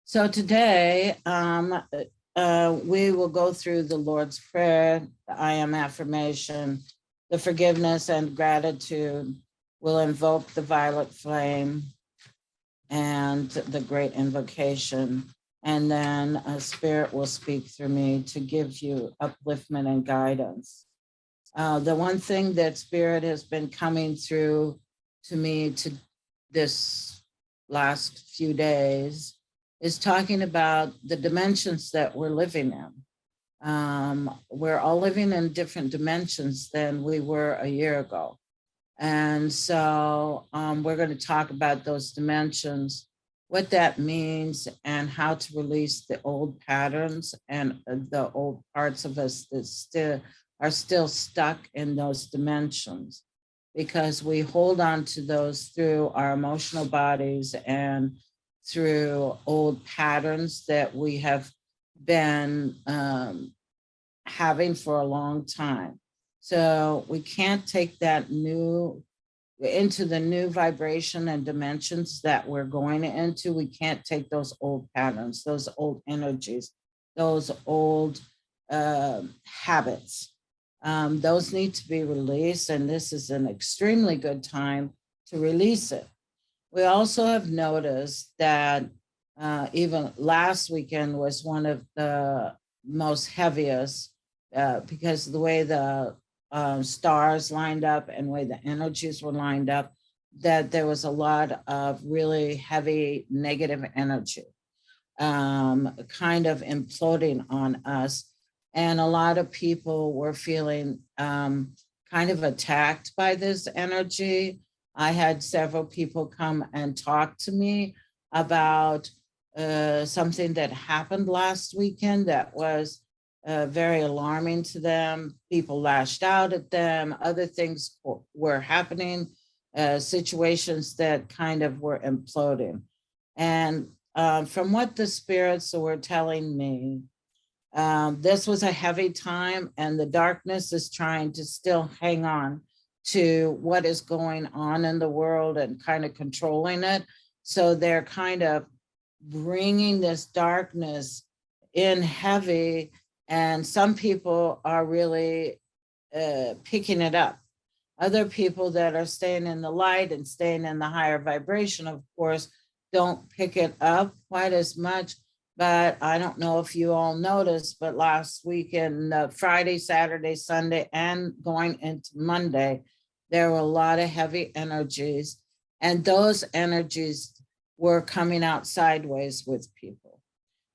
So today, we will go through the Lord's Prayer, the I am affirmation, the forgiveness and gratitude. Will invoke the violet flame and the great invocation. And then a spirit will speak through me to give you upliftment and guidance. The one thing that spirit has been coming through to me to this last few days is talking about the dimensions that we're living in. We're all living in different dimensions than we were a year ago. And so we're going to talk about those dimensions, what that means, and how to release the old patterns and the old parts of us that are still stuck in those dimensions, because we hold on to those through our emotional bodies and through old patterns that we have been having for a long time. So we can't take that into the new vibration and dimensions that we're going into. We can't take those old patterns, those old energies, those old habits. Those need to be released, and this is an extremely good time to release it. We also have noticed that even last weekend was one of the most heaviest because of the way the stars lined up and the way the energies were lined up, that there was a lot of really heavy negative energy kind of imploding on us. And a lot of people were feeling kind of attacked by this energy. I had several people come and talk to me about something that happened last weekend that was very alarming to them. People lashed out at them. Other things were happening, situations that kind of were imploding. And from what the spirits were telling me, this was a heavy time, and the darkness is trying to still hang on to what is going on in the world and kind of controlling it. So they're kind of bringing this darkness in heavy, and some people are really picking it up. Other people that are staying in the light and staying in the higher vibration, of course, don't pick it up quite as much. But I don't know if you all noticed, but last weekend, Friday, Saturday, Sunday, and going into Monday, there were a lot of heavy energies, and those energies were coming out sideways with people.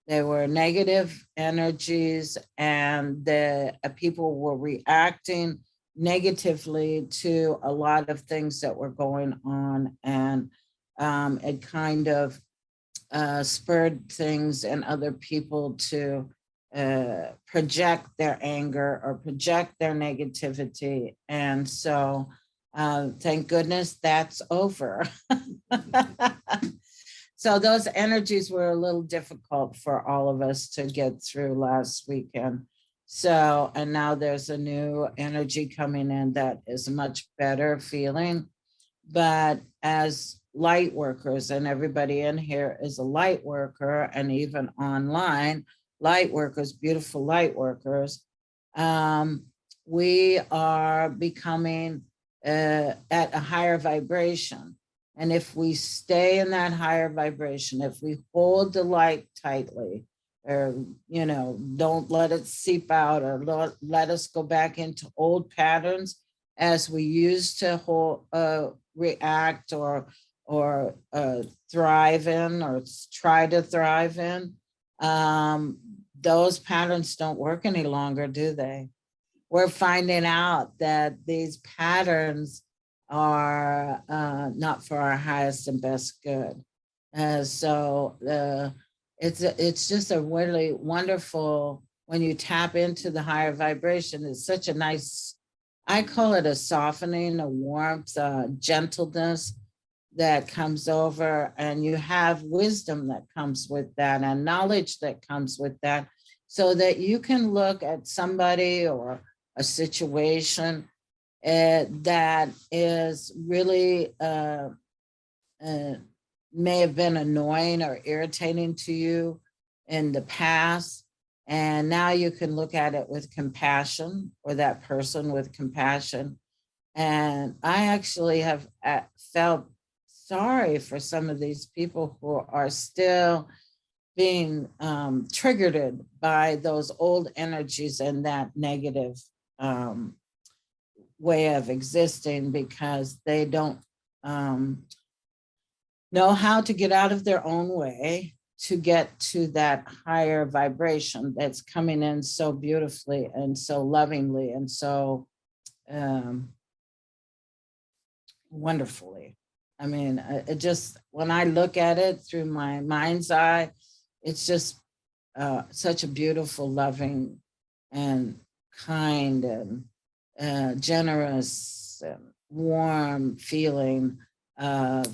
They were negative energies, and the people were reacting negatively to a lot of things that were going on, and it kind of spurred things in other people to project their anger or project their negativity. And so thank goodness that's over. So those energies were a little difficult for all of us to get through last weekend. So, and now there's a new energy coming in that is a much better feeling. But as light workers, and everybody in here is a light worker, and even online, light workers, beautiful light workers, we are becoming at a higher vibration. And if we stay in that higher vibration, if we hold the light tightly, or, don't let it seep out, or let us go back into old patterns as we used to react or thrive in, or try to thrive in, those patterns don't work any longer, do they? We're finding out that these patterns are not for our highest and best good. So it's just a really wonderful, when you tap into the higher vibration, it's such a nice, I call it a softening, a warmth, gentleness that comes over, and you have wisdom that comes with that, and knowledge that comes with that, so that you can look at somebody or a situation that is really may have been annoying or irritating to you in the past. And now you can look at it with compassion, or that person with compassion. And I actually have felt sorry for some of these people who are still being triggered by those old energies and that negative way of existing, because they don't know how to get out of their own way to get to that higher vibration that's coming in so beautifully and so lovingly and so wonderfully. I mean, it just, when I look at it through my mind's eye, it's just such a beautiful, loving, and kind, and generous, and warm feeling of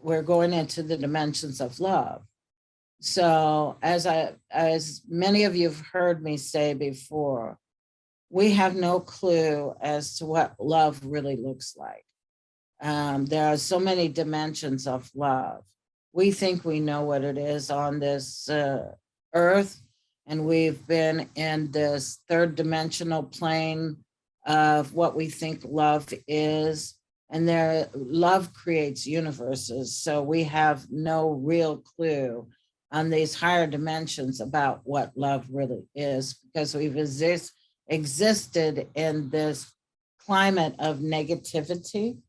we're going into the dimensions of love. So as many of you have heard me say before, we have no clue as to what love really looks like. There are so many dimensions of love. We think we know what it is on this earth, and we've been in this third dimensional plane of what we think love is. And love creates universes. So we have no real clue on these higher dimensions about what love really is, because we've existed in this climate of negativity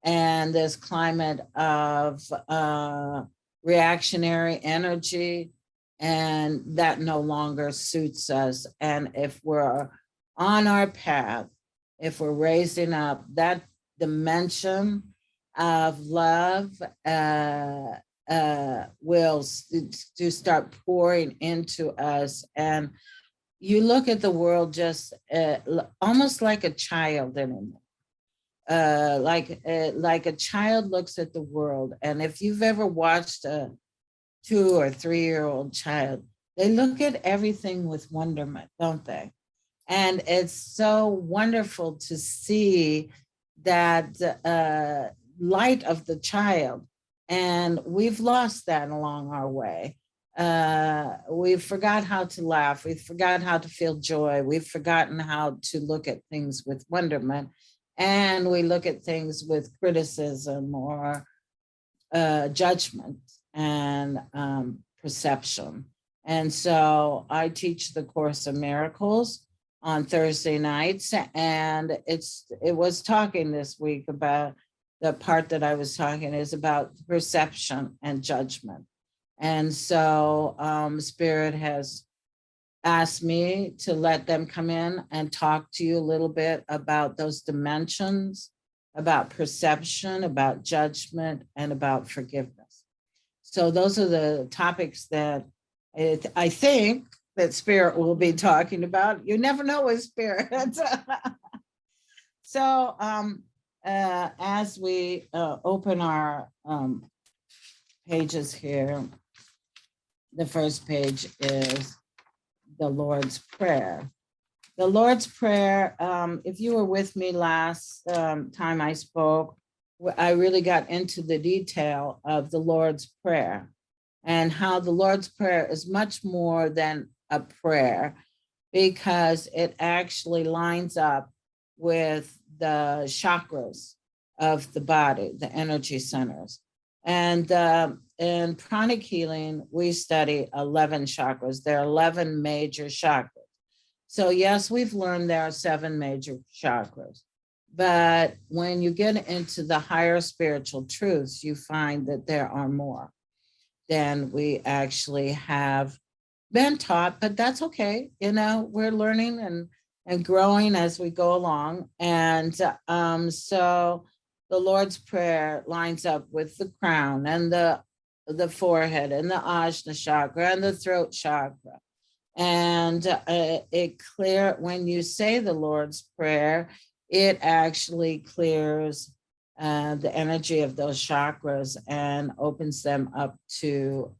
and this climate of reactionary energy, and that no longer suits us. And if we're on our path, if we're raising up, that dimension of love will to start pouring into us. And you look at the world just almost like a child anymore. Like a child looks at the world. And if you've ever watched a 2 or 3-year-old child, they look at everything with wonderment, don't they? And it's so wonderful to see that light of the child. And we've lost that along our way. We've forgot how to laugh. We've forgotten how to feel joy. We've forgotten how to look at things with wonderment. And we look at things with criticism or judgment and perception. And so I teach the Course of Miracles on Thursday nights, and it was talking this week about the part that I was talking is about perception and judgment. And so Spirit has asked me to let them come in and talk to you a little bit about those dimensions, about perception, about judgment, and about forgiveness. So those are the topics that I think that Spirit will be talking about. You never know with Spirit. So as we open our pages here, the first page is the Lord's Prayer. The Lord's Prayer, if you were with me last time I spoke, I really got into the detail of the Lord's Prayer and how the Lord's Prayer is much more than a prayer, because it actually lines up with the chakras of the body, the energy centers. And in pranic healing, we study 11 chakras. There are 11 major chakras. So yes, we've learned there are 7 major chakras. But when you get into the higher spiritual truths, you find that there are more than we actually have been taught, but that's okay. You know, we're learning and growing as we go along. And so the Lord's Prayer lines up with the crown and the forehead and the Ajna chakra and the throat chakra. And when you say the Lord's Prayer, it actually clears the energy of those chakras and opens them up to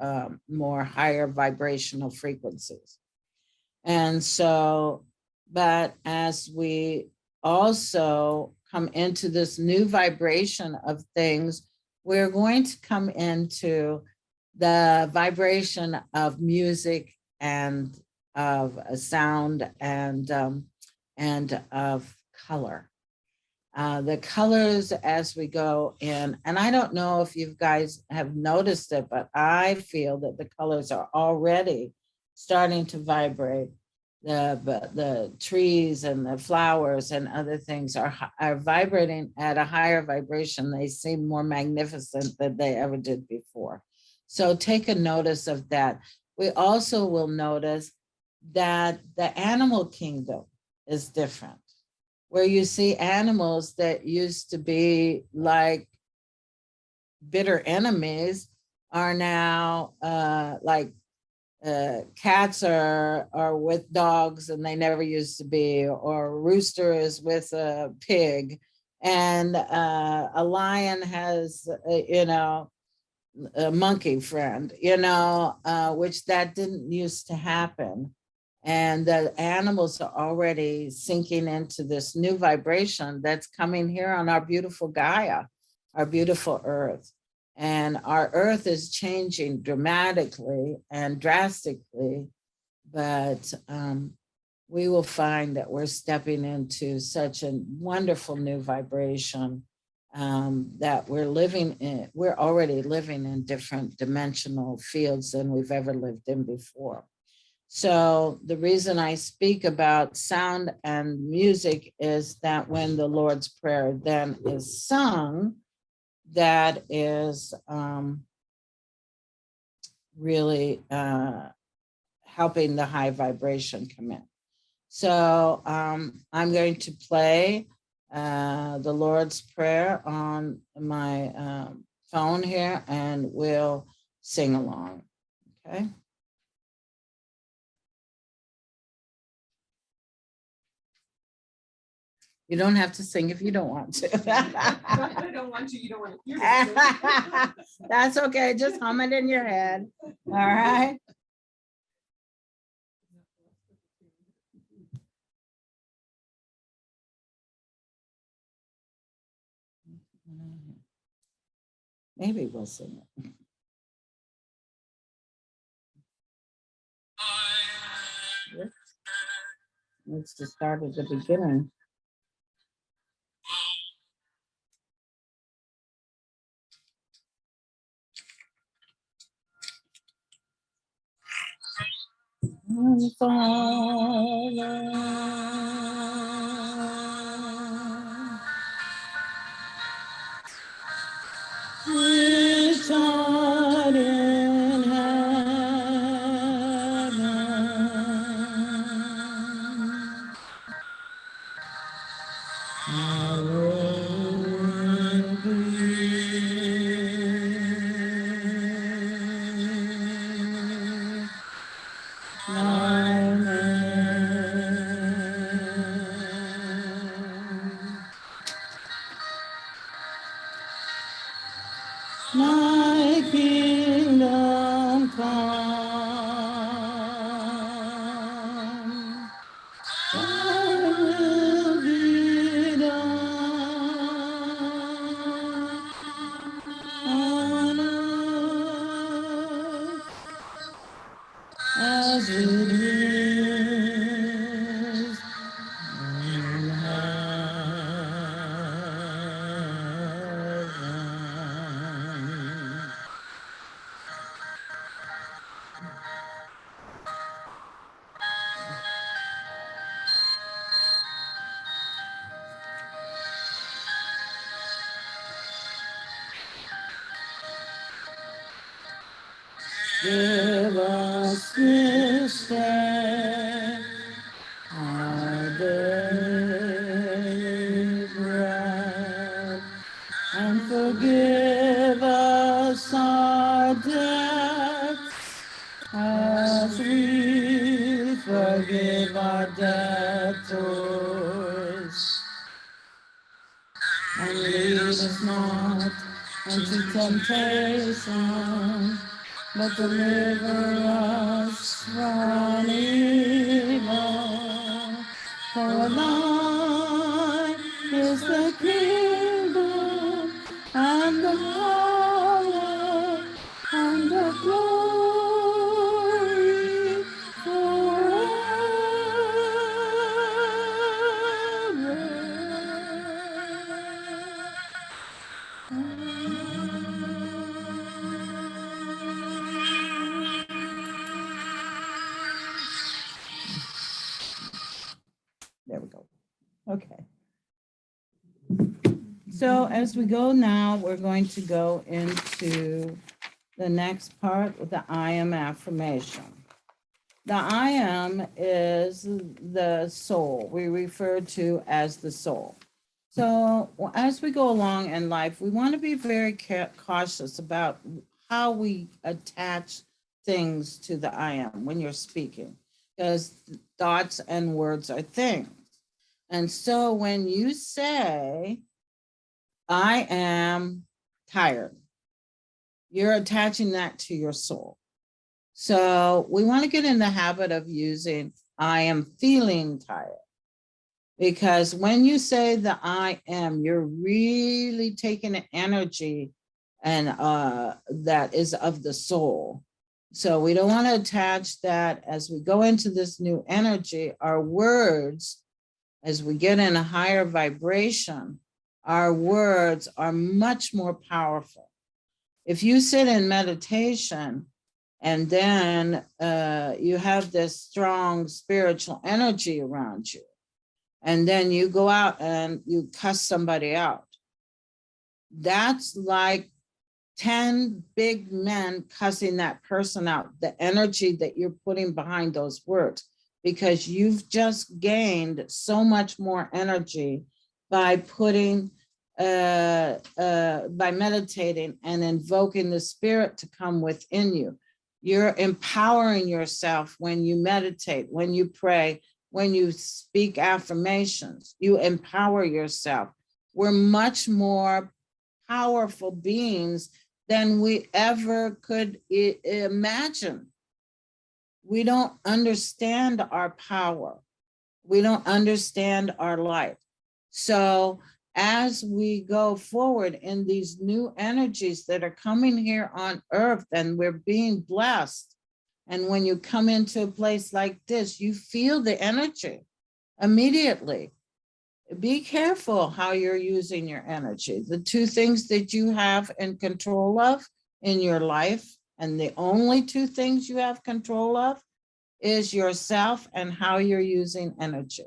more higher vibrational frequencies. And so, but as we also come into this new vibration of things we're going to come into the vibration of music and of a sound and of color. The colors as we go in, and I don't know if you guys have noticed it, but I feel that the colors are already starting to vibrate. The trees and the flowers and other things are vibrating at a higher vibration. They seem more magnificent than they ever did before. So take a notice of that. We also will notice that the animal kingdom is different, where you see animals that used to be like bitter enemies are now like cats are with dogs and they never used to be, or a rooster is with a pig, and a lion has, a monkey friend, which that didn't used to happen. And the animals are already sinking into this new vibration that's coming here on our beautiful Gaia, our beautiful earth. And our earth is changing dramatically and drastically, but we will find that we're stepping into such a wonderful new vibration that we're living in. We're already living in different dimensional fields than we've ever lived in before. So the reason I speak about sound and music is that when the Lord's Prayer then is sung, that is really helping the high vibration come in. So I'm going to play the Lord's Prayer on my phone here, and we'll sing along, okay? You don't have to sing if you don't want to. I don't want to, you don't want to hear it. That's okay, just hum it in your head, all right? Maybe we'll sing it. Let's just start at the beginning. Which art in heaven, hallowed be thy name. My kingdom come, thy will be done on earth as it is in heaven. Give us this day our daily bread, and forgive us our debts as we forgive our debtors. And lead us not into temptation, but deliver us from evil. For thine is the kingdom and the power So as we go now, we're going to go into the next part with the I am affirmation. The I am is the soul. We refer to as the soul. So as we go along in life, we want to be very cautious about how we attach things to the I am when you're speaking, because thoughts and words are things. And so when you say, I am tired, you're attaching that to your soul. So we want to get in the habit of using, I am feeling tired. Because when you say the I am, you're really taking an energy and that is of the soul. So we don't want to attach that as we go into this new energy. Our words, as we get in a higher vibration, our words are much more powerful. If you sit in meditation and then you have this strong spiritual energy around you, and then you go out and you cuss somebody out, that's like 10 big men cussing that person out, the energy that you're putting behind those words, because you've just gained so much more energy by putting, by meditating and invoking the spirit to come within you. You're empowering yourself when you meditate, when you pray, when you speak affirmations, you empower yourself. We're much more powerful beings than we ever could imagine. We don't understand our power. We don't understand our light. So as we go forward in these new energies that are coming here on earth, and we're being blessed, and when you come into a place like this, you feel the energy immediately. Be careful how you're using your energy. The two things that you have in control of in your life, and the only two things you have control of, is yourself and how you're using energy.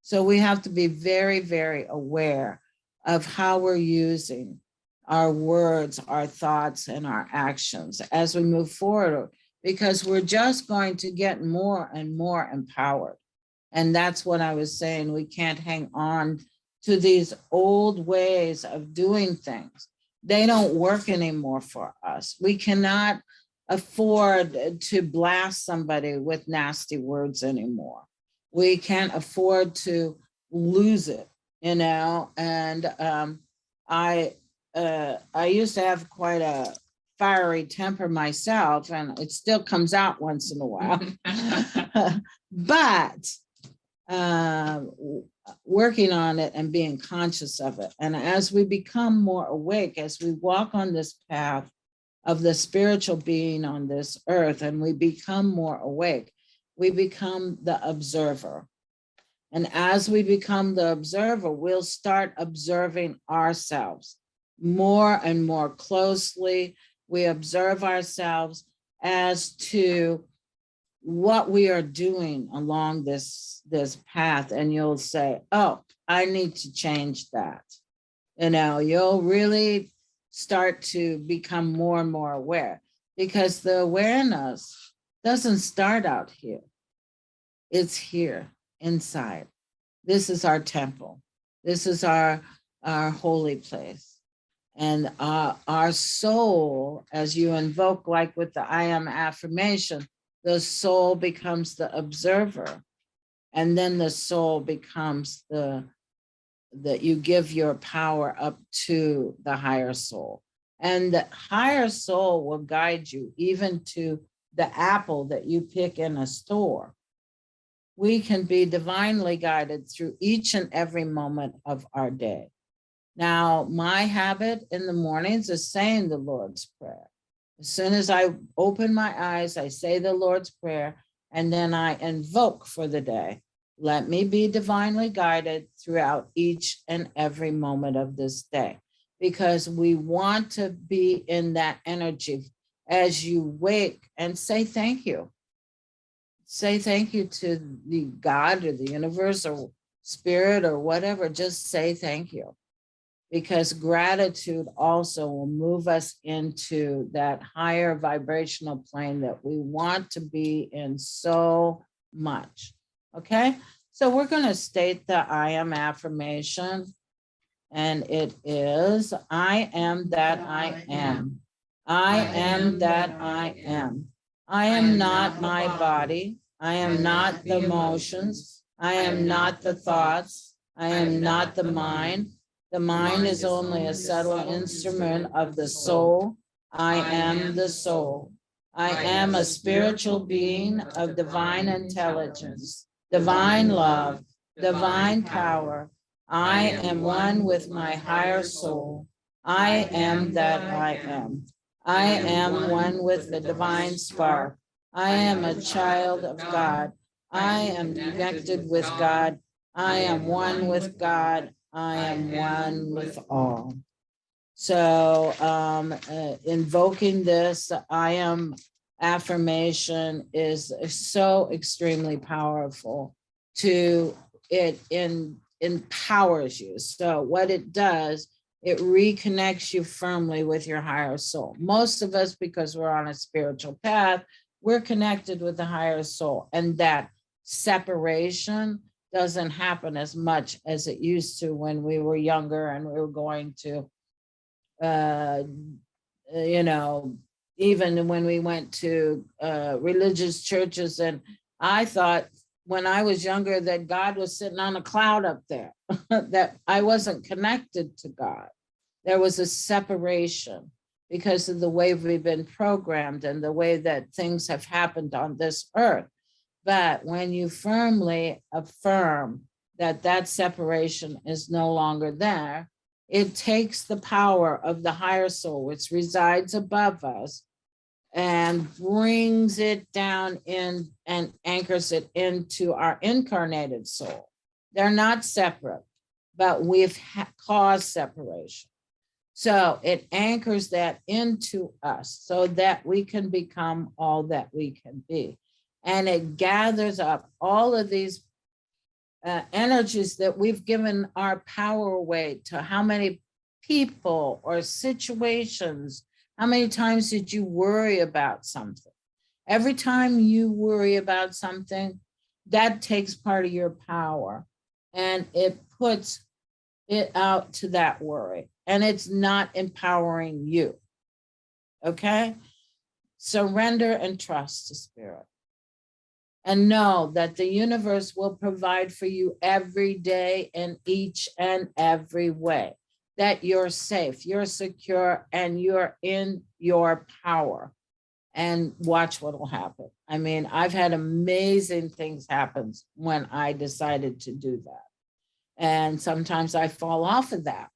So we have to be very, very aware of how we're using our words, our thoughts, and our actions as we move forward, because we're just going to get more and more empowered. And that's what I was saying. We can't hang on to these old ways of doing things. They don't work anymore for us. We cannot afford to blast somebody with nasty words anymore. We can't afford to lose it, And I used to have quite a fiery temper myself, and it still comes out once in a while. But working on it and being conscious of it. And as we become more awake, as we walk on this path of the spiritual being on this earth, and we become more awake, we become the observer. And as we become the observer, we'll start observing ourselves more and more closely. We observe ourselves as to what we are doing along this path, and you'll say, oh, I need to change that. You'll really start to become more and more aware, because the awareness doesn't start out here. It's here inside. This is our temple. This is our holy place. And our soul, as you invoke, like with the I am affirmation, the soul becomes the observer. And then the soul becomes that you give your power up to the higher soul. And the higher soul will guide you even to the apple that you pick in a store. We can be divinely guided through each and every moment of our day. Now, my habit in the mornings is saying the Lord's Prayer. As soon as I open my eyes, I say the Lord's Prayer, and then I invoke for the day. Let me be divinely guided throughout each and every moment of this day, because we want to be in that energy as you wake, and say thank you. Say thank you to the God or the universe or spirit or whatever. Just say thank you. because gratitude also will move us into that higher vibrational plane that we want to be in so much. Okay, so we're going to state the I am affirmation, and it is, I am that I am. I am that I am. I am not my body. I am not the emotions. I am not the thoughts. I am not the mind. The mind is only a subtle instrument of the soul. I am the soul. I am a spiritual being of divine intelligence, divine love, divine power. I am one with my higher soul. I am that I am. I am one with the divine spark. I am a child of God. I am connected with God. I am one with God. I am one with all. So invoking this I am affirmation is so extremely powerful. It empowers you. So what it does, it reconnects you firmly with your higher soul. Most of us, because we're on a spiritual path, we're connected with the higher soul, and that separation doesn't happen as much as it used to when we were younger and we were going to you know, even when we went to religious churches. And I thought when I was younger that God was sitting on a cloud up there, that I wasn't connected to God. There was a separation because of the way we've been programmed and the way that things have happened on this earth. But when you firmly affirm that that separation is no longer there, it takes the power of the higher soul, which resides above us, and brings it down in and anchors it into our incarnated soul. They're not separate, but we've caused separation. So it anchors that into us so that we can become all that we can be. And it gathers up all of these energies that we've given our power away to. How many people or situations, how many times did you worry about something? Every time you worry about something, that takes part of your power and it puts it out to that worry, and it's not empowering you. Okay? Surrender and trust the spirit. And know that the universe will provide for you every day in each and every way, that you're safe, you're secure, and you're in your power. And watch what will happen. I mean, I've had amazing things happen when I decided to do that. And sometimes I fall off of that,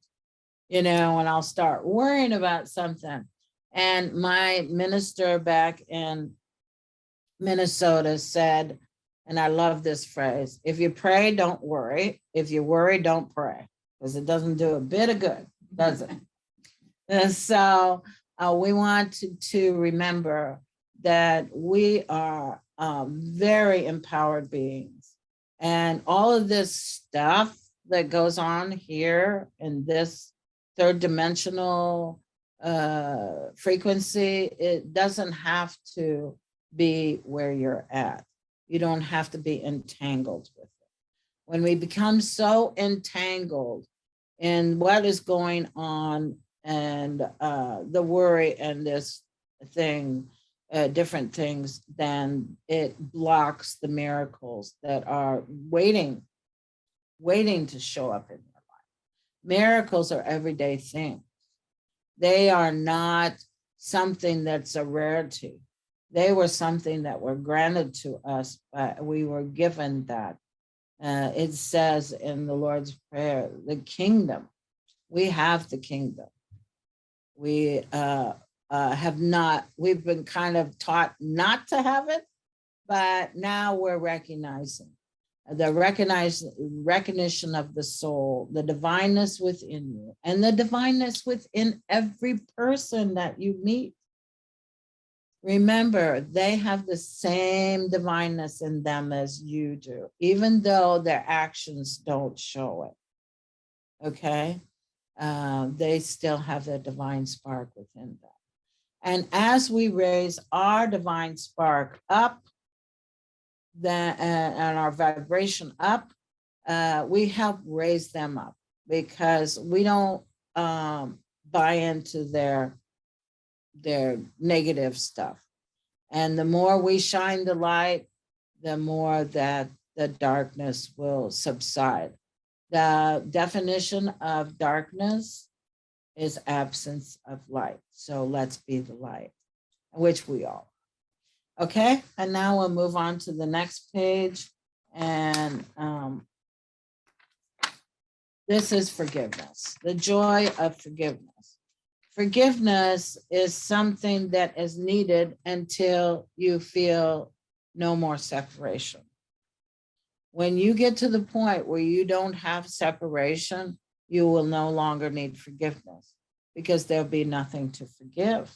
you know, and I'll start worrying about something. And my minister back in Minnesota said, and I love this phrase, if you pray, don't worry. If you worry, don't pray, because it doesn't do a bit of good, does it? And so we want to remember that we are very empowered beings. And all of this stuff that goes on here in this third dimensional frequency, it doesn't have to be where you're at. You don't have to be entangled with it. When we become so entangled in what is going on and the worry and this thing, different things, then it blocks the miracles that are waiting to show up in your life. Miracles are everyday things. They are not something that's a rarity. They were something that were granted to us, but we were given that. It says in the Lord's Prayer, the kingdom. We have the kingdom. We have not, we've been kind of taught not to have it, but now we're recognizing the recognition of the soul, the divineness within you, and the divineness within every person that you meet. Remember, they have the same divineness in them as you do, even though their actions don't show it. Okay? they still have the divine spark within them. And as we raise our divine spark up, and our vibration up, we help raise them up, because we don't buy into their negative stuff. And the more we shine the light, the more that the darkness will subside. The definition of darkness is absence of light. So let's be the light, which we are. Okay, and now we'll move on to the next page. And this is forgiveness, the joy of forgiveness. Forgiveness is something that is needed until you feel no more separation. When you get to the point where you don't have separation, you will no longer need forgiveness, because there'll be nothing to forgive.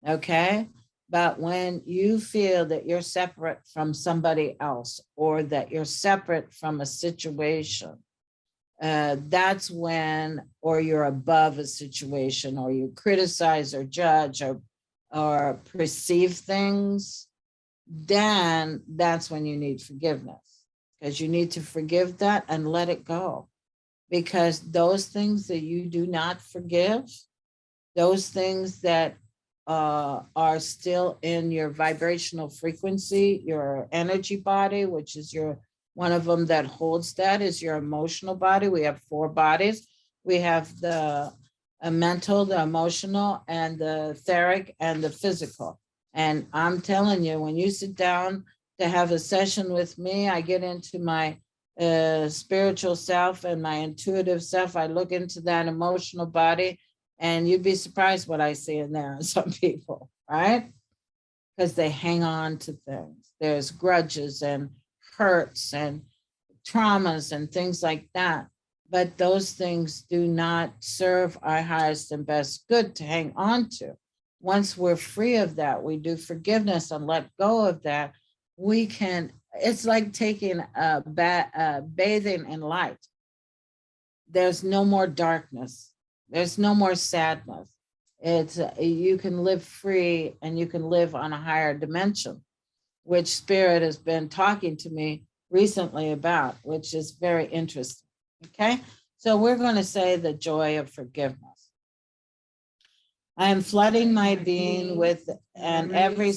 Okay? But when you feel that you're separate from somebody else, or that you're separate from a situation, that's when, or you're above a situation, or you criticize or judge or perceive things, then that's when you need forgiveness, because you need to forgive that and let it go. Because those things that you do not forgive, those things that are still in your vibrational frequency, your energy body, which is one of them that holds that is your emotional body. We have 4 bodies. We have the mental, the emotional, and the etheric, and the physical. And I'm telling you, when you sit down to have a session with me, I get into my spiritual self and my intuitive self. I look into that emotional body, and you'd be surprised what I see in there in some people, right? Because they hang on to things. There's grudges and hurts and traumas and things like that. But those things do not serve our highest and best good to hang on to. Once we're free of that, we do forgiveness and let go of that, we can, it's like taking bathing in light. There's no more darkness. There's no more sadness. It's you can live free, and you can live on a higher dimension, which Spirit has been talking to me recently about, which is very interesting. Okay, so we're going to say the joy of forgiveness. I am flooding my being with an every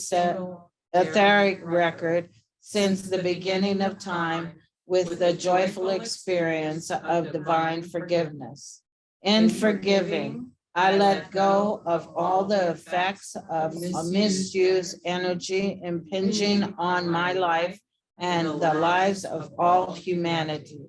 etheric record since the beginning of time with the joyful experience of divine forgiveness. In forgiving, I let go of all the effects of misuse energy impinging on my life and the lives of all humanity.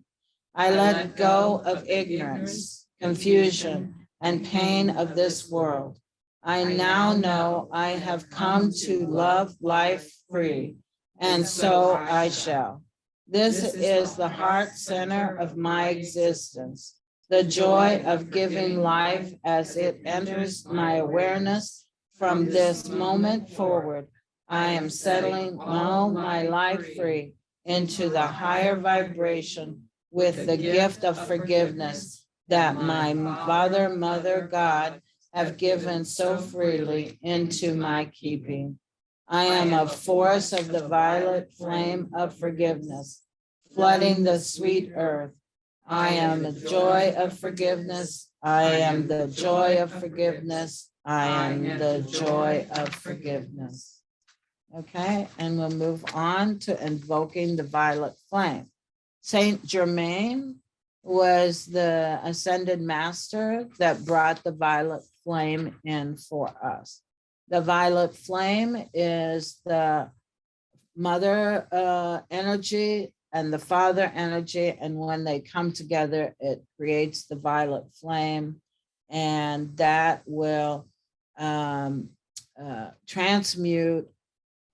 I let go of ignorance, confusion, and pain of this world. I now know I have come to love life free, and so I shall. This is the heart center of my existence, the joy of giving life as it enters my awareness. From this moment forward, I am settling all my life free into the higher vibration with the gift of forgiveness that my Father, Mother, God have given so freely into my keeping. I am a force of the violet flame of forgiveness, flooding the sweet earth. I am the joy of forgiveness. I am the joy of forgiveness. I am the joy of forgiveness. Okay, and we'll move on to invoking the violet flame. Saint Germain was the ascended master that brought the violet flame in for us. The violet flame is the mother energy and the father energy, and when they come together, it creates the violet flame, and that will transmute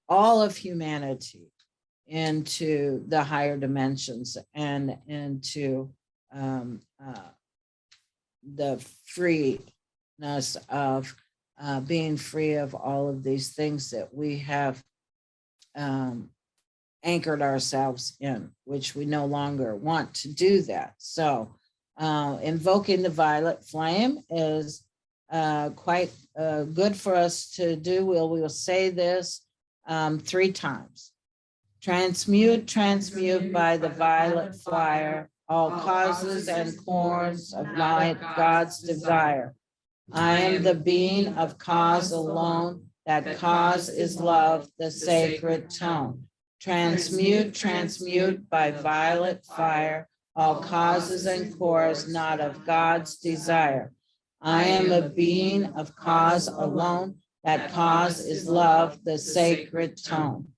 all of humanity into the higher dimensions and into the freeness of being free of all of these things that we have anchored ourselves in, which we no longer want to do that. So Invoking the violet flame is quite good for us to do. We'll say this 3 times. Transmute, transmute by the violet fire, all causes and corns of my God's desire. I am the being of cause alone, that cause is love, the sacred tone. Transmute, transmute by violet fire, all causes and cores not of God's desire. I am a being of cause alone, that cause is love, the sacred tone.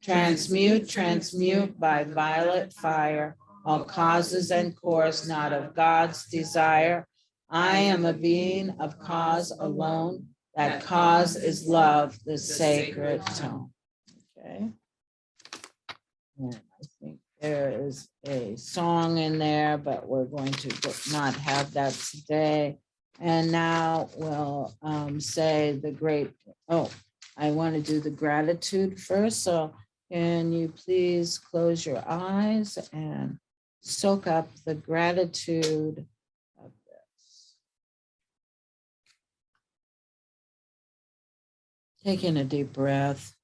Transmute, transmute by violet fire, all causes and cores not of God's desire. I am a being of cause alone, that cause is love, the sacred tone. Okay. And I think there is a song in there, but we're going to not have that today. And now we'll say the great, I want to do the gratitude first. So can you please close your eyes and soak up the gratitude of this. Take in a deep breath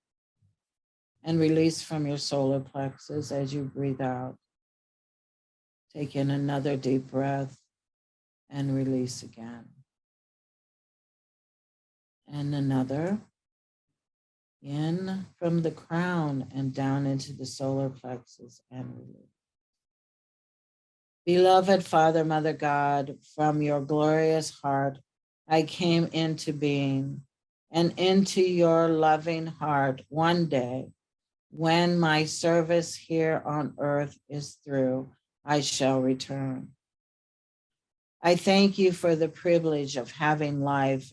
and release from your solar plexus as you breathe out. Take in another deep breath and release again. And another. In from the crown and down into the solar plexus and release. Beloved Father, Mother God, from your glorious heart, I came into being, and into your loving heart one day, when my service here on earth is through, I shall return. I thank you for the privilege of having life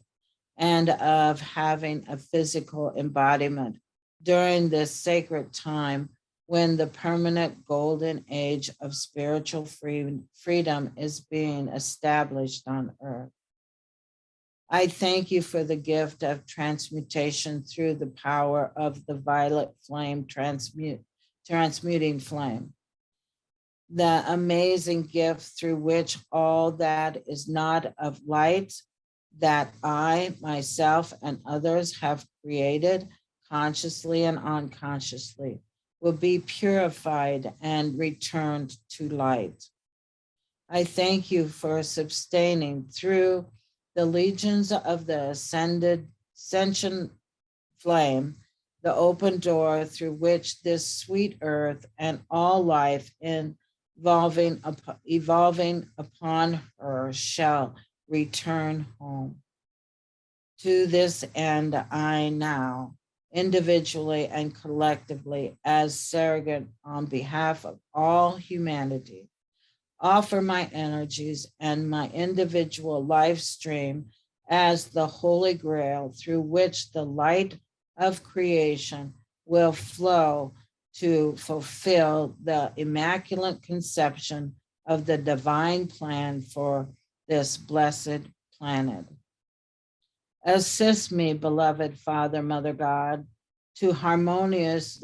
and of having a physical embodiment during this sacred time when the permanent golden age of spiritual freedom is being established on earth. I thank you for the gift of transmutation through the power of the violet flame transmuting flame. The amazing gift through which all that is not of light that I, myself, and others have created consciously and unconsciously will be purified and returned to light. I thank you for sustaining through the legions of the Ascension flame, the open door through which this sweet earth and all life evolving upon her shall return home. To this end, I now, individually and collectively, as surrogate on behalf of all humanity, offer my energies and my individual life stream as the Holy Grail through which the light of creation will flow to fulfill the immaculate conception of the divine plan for this blessed planet. Assist me, beloved Father, Mother God, to harmonize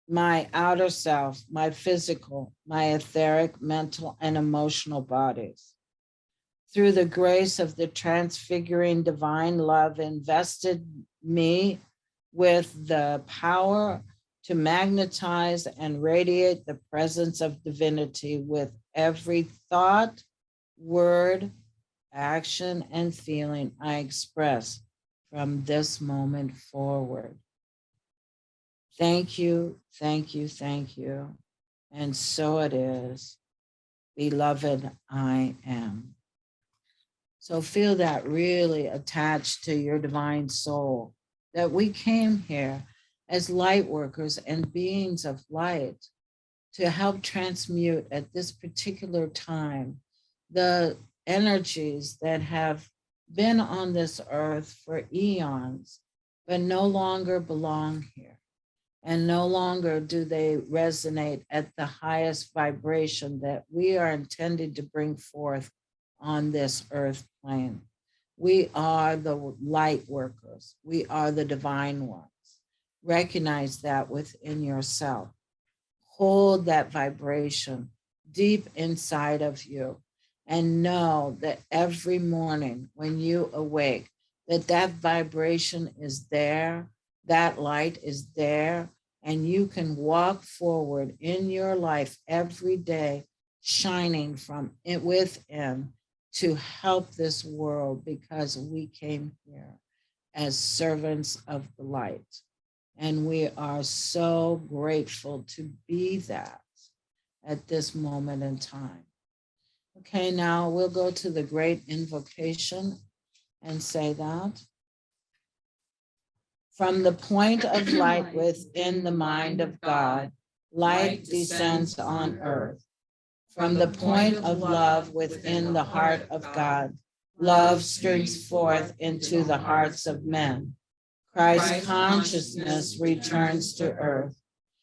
my outer self, my physical, my etheric, mental, and emotional bodies. Through the grace of the transfiguring divine love invested me with the power to magnetize and radiate the presence of divinity with every thought, word, action, and feeling I express from this moment forward. Thank you, thank you, thank you. And so it is. Beloved, I am. So feel that really attached to your divine soul, that we came here as light workers and beings of light to help transmute at this particular time the energies that have been on this earth for eons, but no longer belong here. And no longer do they resonate at the highest vibration that we are intended to bring forth on this earth plane. We are the light workers. We are the divine ones. Recognize that within yourself. Hold that vibration deep inside of you. And know that every morning when you awake, that vibration is there, that light is there, and you can walk forward in your life every day, shining from it within to help this world, because we came here as servants of the light. And we are so grateful to be that at this moment in time. Okay, now we'll go to the great invocation and say that. From the point of light within the mind of God, light descends on earth. From the point of love within the heart of God, love streams forth into the hearts of men. Christ's consciousness returns to earth.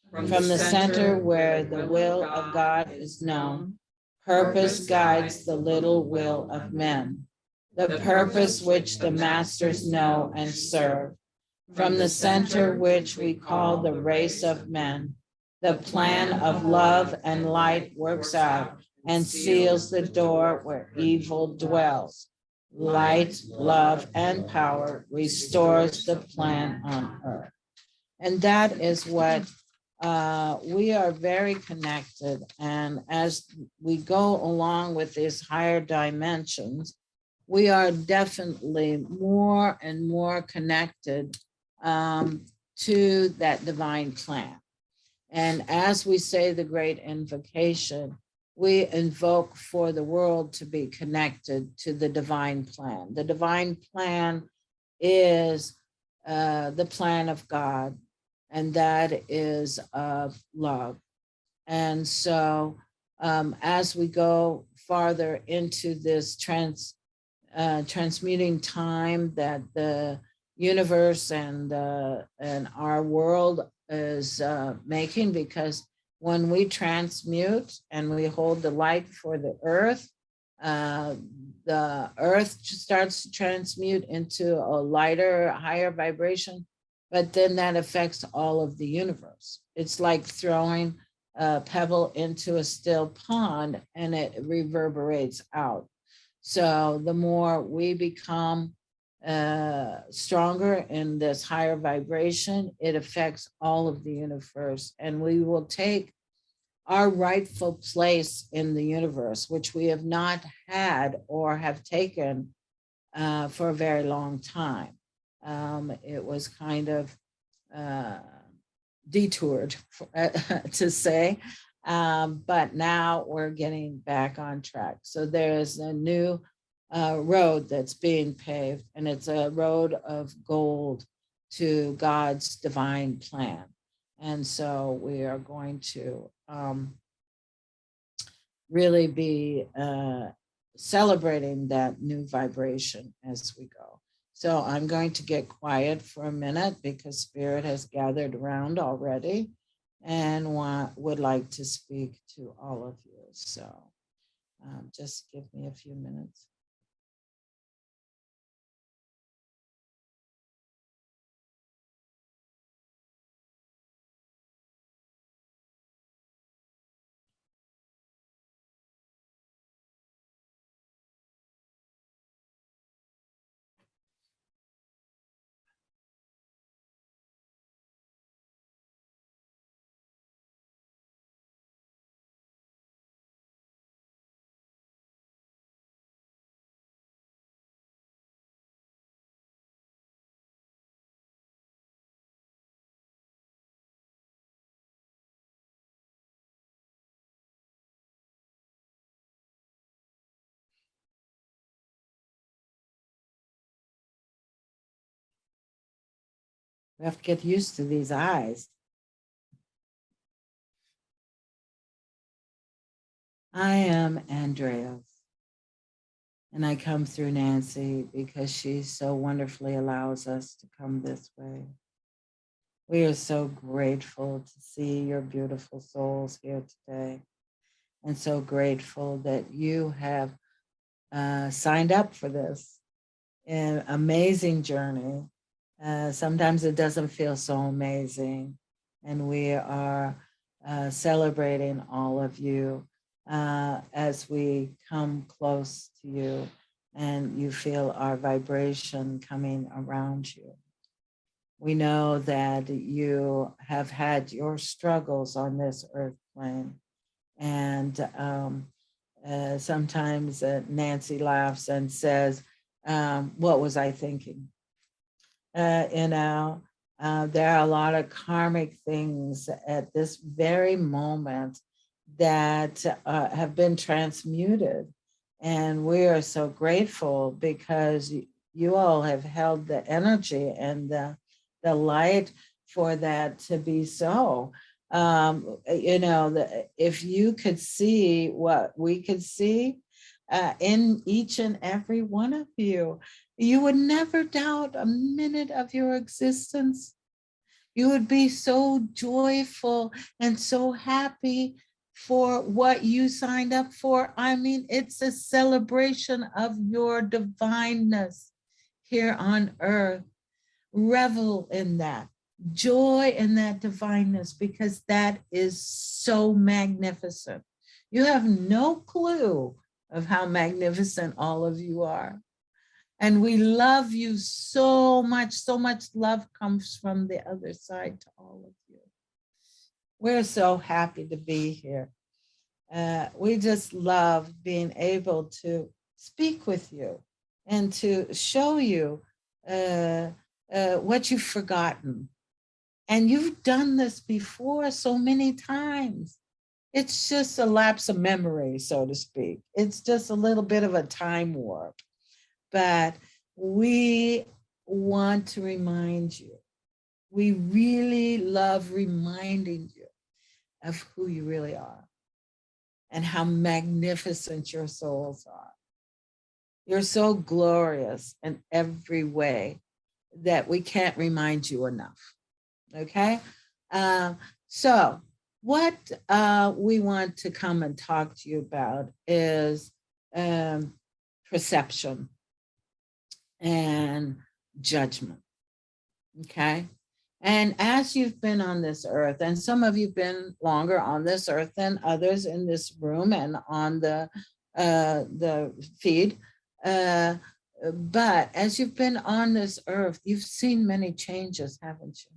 From the center where the will of God is known, purpose guides the little will of men, the purpose which the masters know and serve. From the center which we call the race of men, the plan of love and light works out and seals the door where evil dwells. Light, love, and power restores the plan on earth. And that is what we are very connected. And as we go along with these higher dimensions, we are definitely more and more connected to that divine plan. And as we say the great invocation, we invoke for the world to be connected to the divine plan. The divine plan is the plan of God, and that is of love. And so as we go farther into this transmuting time that the universe and our world is making, because when we transmute and we hold the light for the earth starts to transmute into a lighter, higher vibration, but then that affects all of the universe. It's like throwing a pebble into a still pond and it reverberates out. So the more we become stronger in this higher vibration, it affects all of the universe, and we will take our rightful place in the universe, which we have not had or have taken for a very long time. It was kind of detoured, to say, but now we're getting back on track. So there's a new road that's being paved, and it's a road of gold to God's divine plan. And so we are going to really be celebrating that new vibration as we go. So I'm going to get quiet for a minute because Spirit has gathered around already and would like to speak to all of you. So just give me a few minutes. We have to get used to these eyes. I am Andreas, and I come through Nancy because she so wonderfully allows us to come this way. We are so grateful to see your beautiful souls here today, and so grateful that you have signed up for this amazing journey. Sometimes it doesn't feel so amazing, and we are celebrating all of you as we come close to you and you feel our vibration coming around you. We know that you have had your struggles on this earth plane. And sometimes Nancy laughs and says, what was I thinking? There are a lot of karmic things at this very moment that have been transmuted. And we are so grateful because you all have held the energy and the light for that to be so. If you could see what we could see in each and every one of you, you would never doubt a minute of your existence. You would be so joyful and so happy for what you signed up for. I mean, it's a celebration of your divineness here on earth. Revel in that, joy in that divineness, because that is so magnificent. You have no clue of how magnificent all of you are. And we love you so much. So much love comes from the other side to all of you. We're so happy to be here. We just love being able to speak with you and to show you what you've forgotten. And you've done this before so many times. It's just a lapse of memory, so to speak. It's just a little bit of a time warp. But we want to remind you. We really love reminding you of who you really are and how magnificent your souls are. You're so glorious in every way that we can't remind you enough. Okay? So what we want to come and talk to you about is perception and judgment. Okay? And as you've been on this earth, and some of you've been longer on this earth than others in this room and on the feed, but as you've been on this earth, you've seen many changes, haven't you?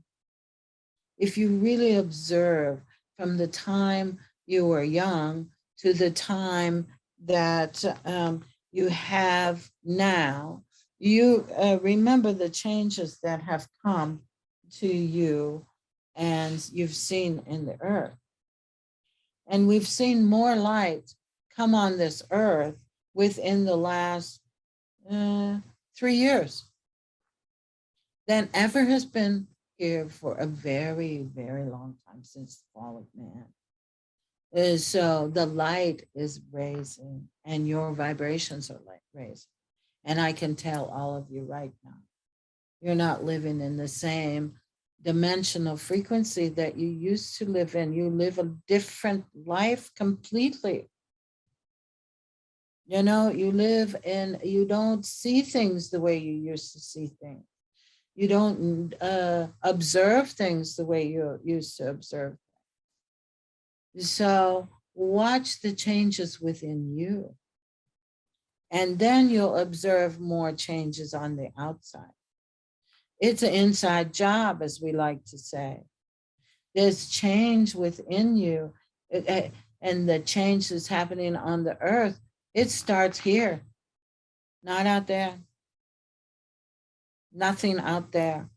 If you really observe from the time you were young to the time that you have now, you remember the changes that have come to you and you've seen in the earth. And we've seen more light come on this earth within the last 3 years than ever has been here for a very, very long time since the fall of man. So the light is raising and your vibrations are raising. And I can tell all of you right now, you're not living in the same dimensional frequency that you used to live in. You live a different life completely. You know, you don't see things the way you used to see things. You don't observe things the way you used to observe. So watch the changes within you. And then you'll observe more changes on the outside. It's an inside job, as we like to say. There's change within you, and the change that's happening on the earth, it starts here, not out there. Nothing out there.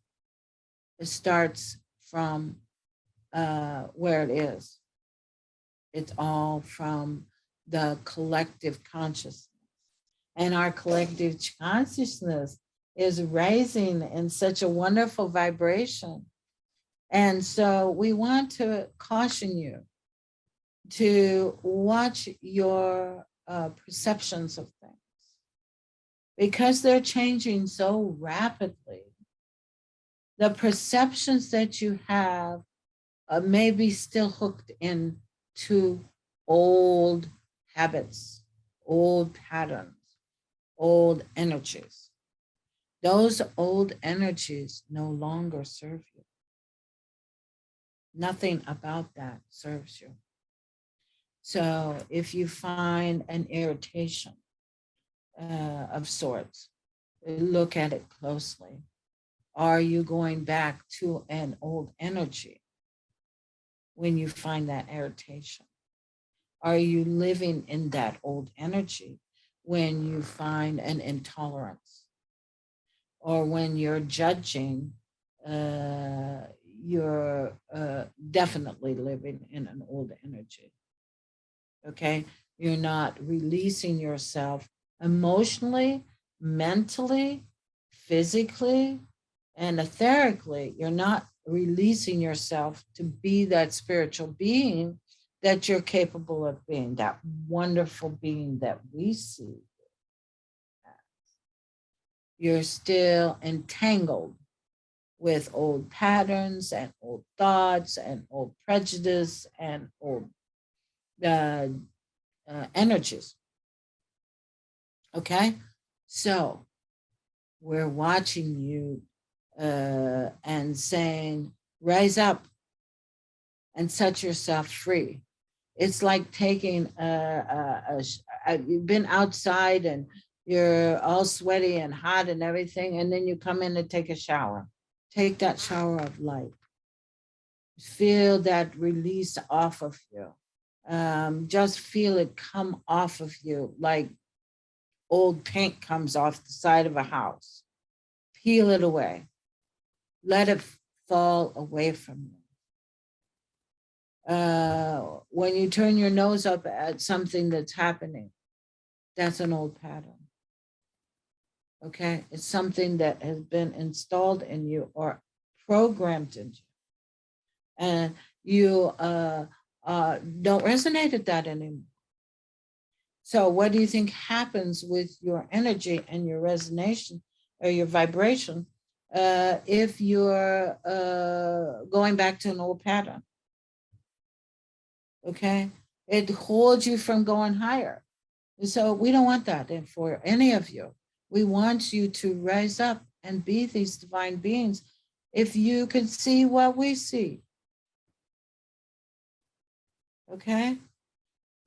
It starts from where it is. It's all from the collective consciousness. And our collective consciousness is rising in such a wonderful vibration. And so we want to caution you to watch your perceptions of things because they're changing so rapidly. The perceptions that you have may be still hooked into old habits, old patterns, old energies. Those old energies no longer serve you. Nothing about that serves you. So if you find an irritation of sorts, look at it closely. Are you going back to an old energy when you find that irritation? Are you living in that old energy when you find an intolerance? Or when you're judging, you're definitely living in an old energy. Okay? You're not releasing yourself emotionally, mentally, physically, and etherically. You're not releasing yourself to be that spiritual being that you're capable of being, that wonderful being that we see. You're still entangled with old patterns and old thoughts and old prejudice and old energies. Okay? So we're watching you and saying, rise up and set yourself free. It's like taking you've been outside and you're all sweaty and hot and everything, and then you come in and take a shower. Take that shower of light. Feel that release off of you. Just feel it come off of you like old paint comes off the side of a house. Peel it away. Let it fall away from you. When you turn your nose up at something that's happening, that's an old pattern. Okay? It's something that has been installed in you or programmed in you. And you don't resonate at that anymore. So what do you think happens with your energy and your resonance or your vibration if you're going back to an old pattern? Okay? It holds you from going higher. So we don't want that for any of you. We want you to rise up and be these divine beings if you can see what we see. Okay?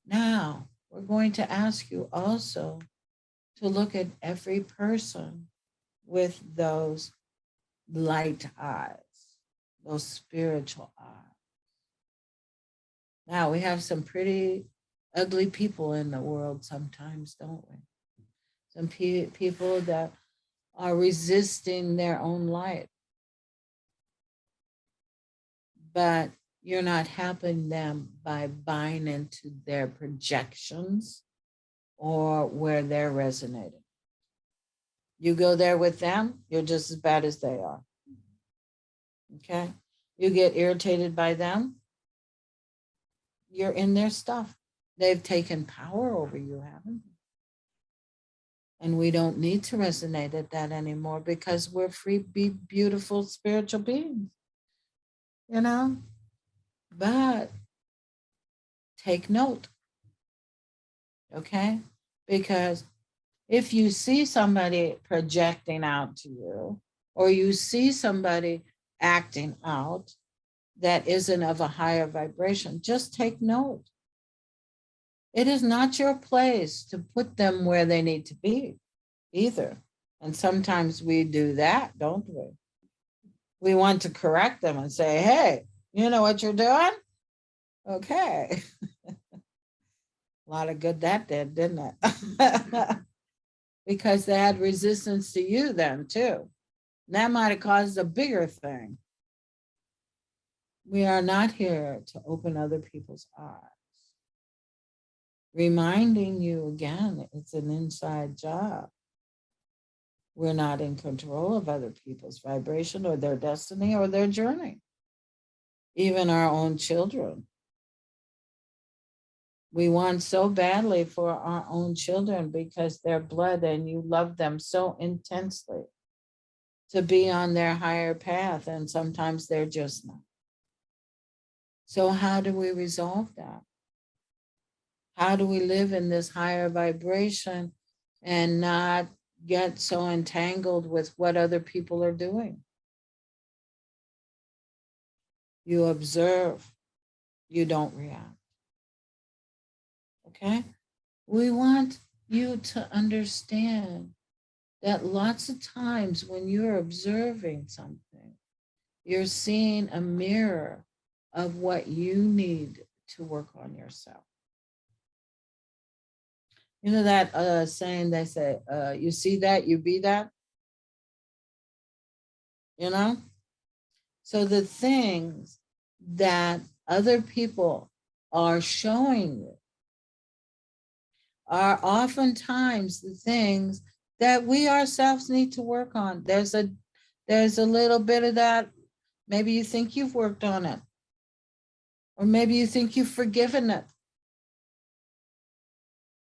Now, we're going to ask you also to look at every person with those light eyes, those spiritual eyes. Now, we have some pretty ugly people in the world sometimes, don't we? Some people that are resisting their own light. But you're not helping them by buying into their projections or where they're resonating. You go there with them, you're just as bad as they are. Okay? You get irritated by them, you're in their stuff. They've taken power over you, haven't they? And we don't need to resonate at that anymore because we're free, beautiful spiritual beings. You know? But take note. Okay? Because if you see somebody projecting out to you, or you see somebody acting out that isn't of a higher vibration, just take note. It is not your place to put them where they need to be either. And sometimes we do that, don't we? We want to correct them and say, hey, you know what you're doing? Okay. A lot of good that did, didn't it? Because they had resistance to you then too. That might have caused a bigger thing. We are not here to open other people's eyes. Reminding you again, it's an inside job. We're not in control of other people's vibration or their destiny or their journey. Even our own children. We want so badly for our own children because they're blood and you love them so intensely to be on their higher path, and sometimes they're just not. So how do we resolve that? How do we live in this higher vibration and not get so entangled with what other people are doing? You observe, you don't react. Okay? We want you to understand that lots of times when you're observing something, you're seeing a mirror of what you need to work on yourself. You know that saying they say, you see that, you be that, you know? So the things that other people are showing you are oftentimes the things that we ourselves need to work on. There's a little bit of that. Maybe you think you've worked on it, or maybe you think you've forgiven it.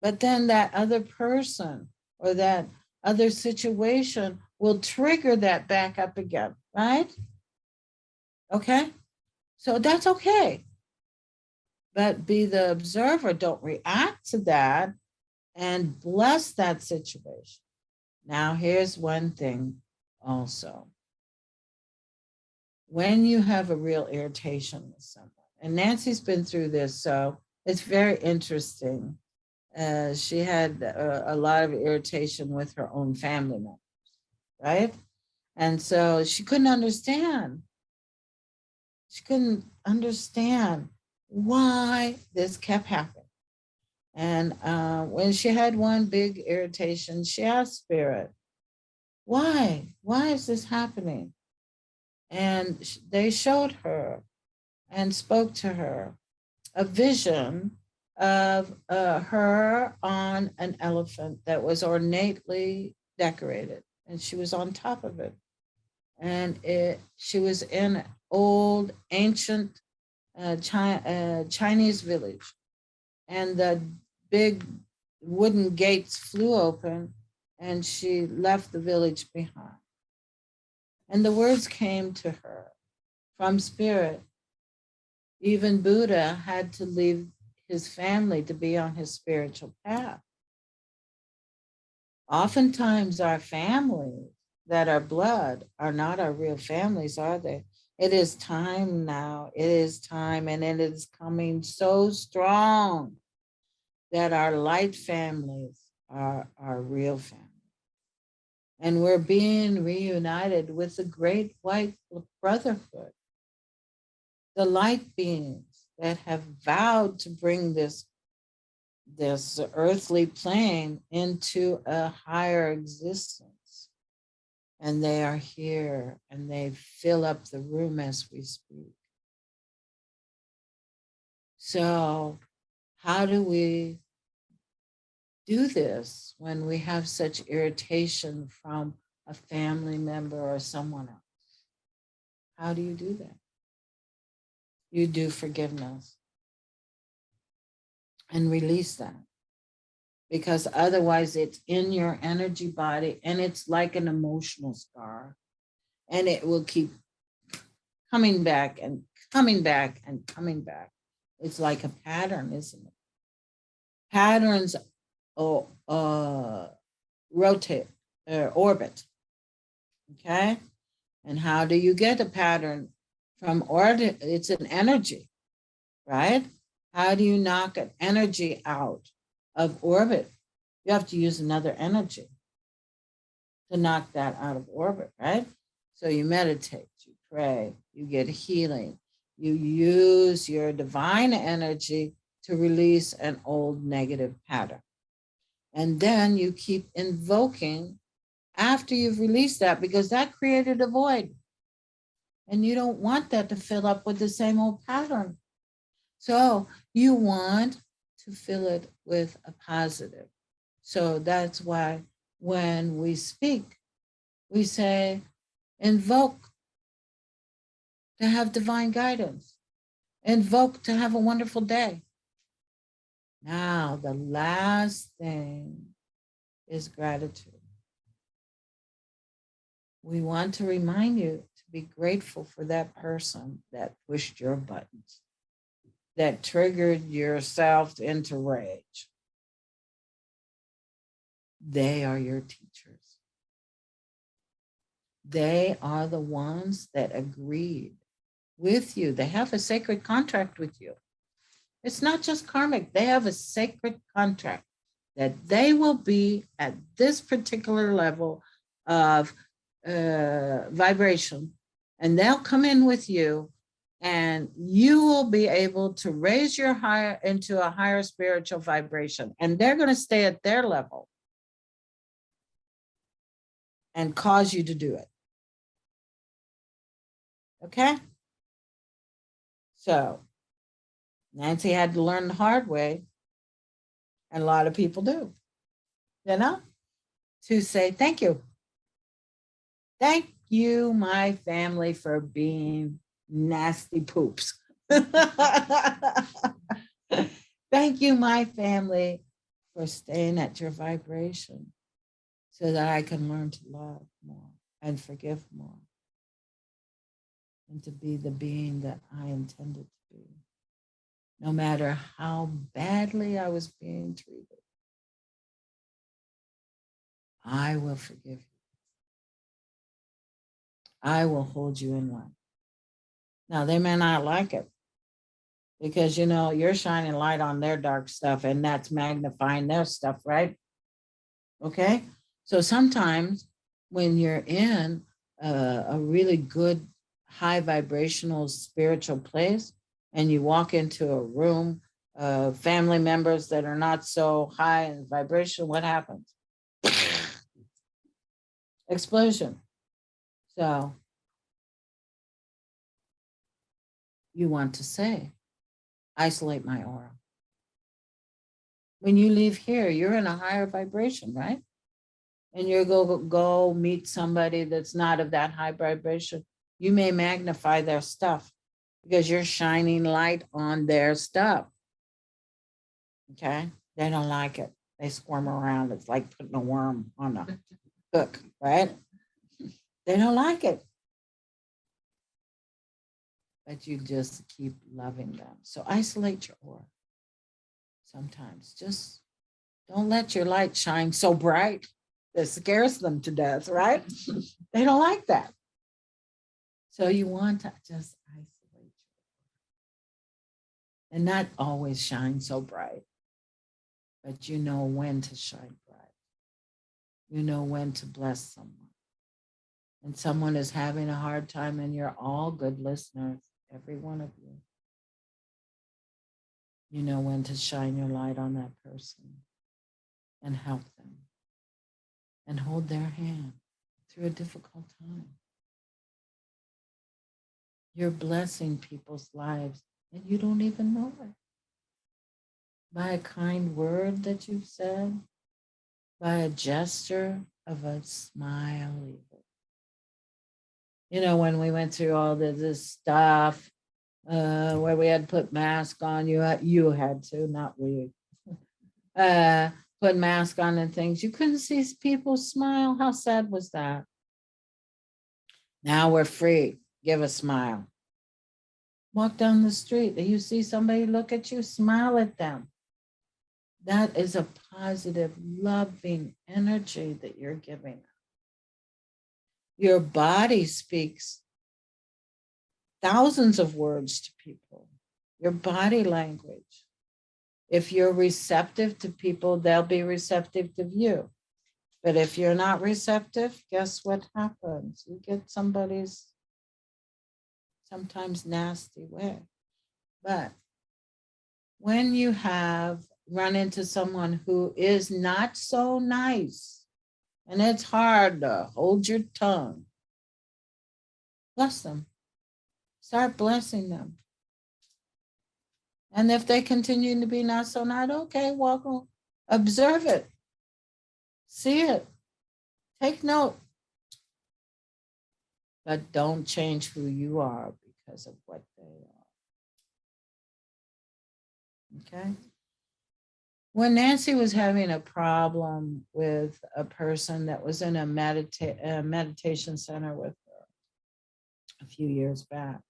But then that other person or that other situation will trigger that back up again, right? Okay? So that's okay. But be the observer. Don't react to that and bless that situation. Now, here's one thing also. When you have a real irritation with someone, and Nancy's been through this, so it's very interesting. She had a lot of irritation with her own family members, right? And so she couldn't understand. She couldn't understand why this kept happening. And when she had one big irritation, she asked Spirit, why? Why is this happening? And they showed her and spoke to her a vision of her on an elephant that was ornately decorated, and she was on top of it. And she was in an old, ancient Chinese village, and the big wooden gates flew open, and she left the village behind. And the words came to her from Spirit. Even Buddha had to leave his family to be on his spiritual path. Oftentimes, our families that are blood are not our real families, are they? It is time now. It is time, and it is coming so strong that our light families are our real families. And we're being reunited with the great white brotherhood, the light beings that have vowed to bring this earthly plane into a higher existence. And they are here, and they fill up the room as we speak. So how do we do this when we have such irritation from a family member or someone else? How do you do that? You do forgiveness and release that, because otherwise it's in your energy body and it's like an emotional scar, and it will keep coming back and coming back and coming back. It's like a pattern, isn't it? Patterns rotate, orbit. Okay. And how do you get a pattern from orbit? It's an energy, right? How do you knock an energy out of orbit? You have to use another energy to knock that out of orbit, right? So you meditate, you pray, you get healing, you use your divine energy to release an old negative pattern. And then you keep invoking after you've released that, because that created a void. And you don't want that to fill up with the same old pattern. So you want to fill it with a positive. So that's why when we speak, we say, invoke to have divine guidance. Invoke to have a wonderful day. Now, the last thing is gratitude. We want to remind you to be grateful for that person that pushed your buttons, that triggered yourself into rage. They are your teachers. They are the ones that agreed with you. They have a sacred contract with you. It's not just karmic. They have a sacred contract that they will be at this particular level of vibration, and they'll come in with you, and you will be able to raise your higher into a higher spiritual vibration, and they're going to stay at their level and cause you to do it. Okay? So Nancy had to learn the hard way, and a lot of people do, to say thank you. Thank you, my family, for being nasty poops. Thank you, my family, for staying at your vibration so that I can learn to love more and forgive more and to be the being that I intended to be, no matter how badly I was being treated. I will forgive you. I will hold you in love. Now, they may not like it because, you're shining light on their dark stuff and that's magnifying their stuff, right? Okay. So sometimes when you're in a really good, high vibrational spiritual place and you walk into a room of family members that are not so high in vibration, what happens? Explosion. So you want to say, isolate my aura. When you leave here, you're in a higher vibration, right? And you go meet somebody that's not of that high vibration. You may magnify their stuff because you're shining light on their stuff. Okay? They don't like it. They squirm around. It's like putting a worm on a hook, right? They don't like it. But you just keep loving them. So isolate your aura. Sometimes just don't let your light shine so bright that scares them to death, right? They don't like that. So you want to just isolate and not always shine so bright, but you know when to shine bright. You know when to bless someone. And someone is having a hard time and you're all good listeners, every one of you. You know when to shine your light on that person and help them and hold their hand through a difficult time. You're blessing people's lives and you don't even know it. By a kind word that you've said, by a gesture of a smile even. When we went through all this stuff where we had to put masks on, you had to, not we. Put mask on and things. You couldn't see people smile. How sad was that? Now we're free. Give a smile. Walk down the street. You see somebody look at you, smile at them. That is a positive, loving energy that you're giving. Your body speaks thousands of words to people. Your body language. If you're receptive to people, they'll be receptive to you. But if you're not receptive, guess what happens? You get somebody's sometimes nasty way. But when you have run into someone who is not so nice, and it's hard to hold your tongue, bless them. Start blessing them. And if they continue to be not so nice, okay, welcome. Observe it. See it. Take note. But don't change who you are because of what they are. Okay? When Nancy was having a problem with a person that was in a meditation center with her a few years back,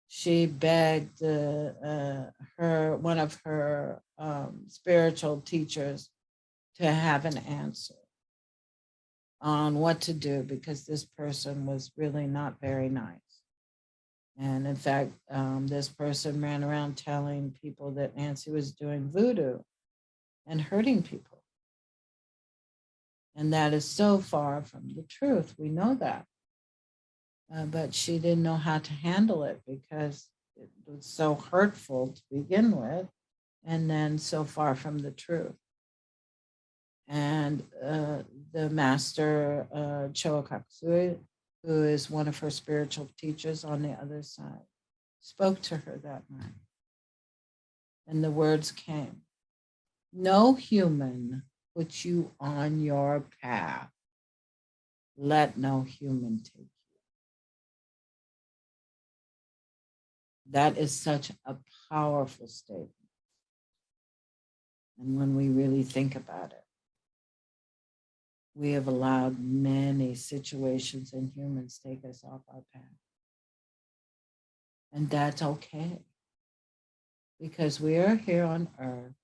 she begged one of her spiritual teachers to have an answer on what to do because this person was really not very nice. And in fact, this person ran around telling people that Nancy was doing voodoo and hurting people. And that is so far from the truth. We know that. But she didn't know how to handle it because it was so hurtful to begin with, and then so far from the truth. And the master, Choa Kakusui, who is one of her spiritual teachers on the other side, spoke to her that night. And the words came, "No human puts you on your path. Let no human take you." That is such a powerful statement. And when we really think about it, we have allowed many situations and humans take us off our path. And that's okay, because we are here on earth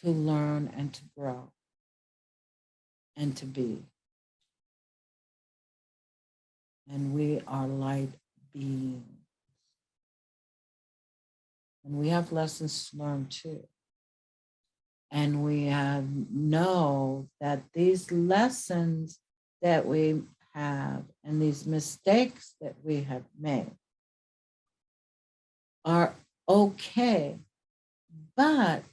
to learn and to grow and to be. And we are light beings. And we have lessons to learn too. And we know that these lessons that we have and these mistakes that we have made are okay, but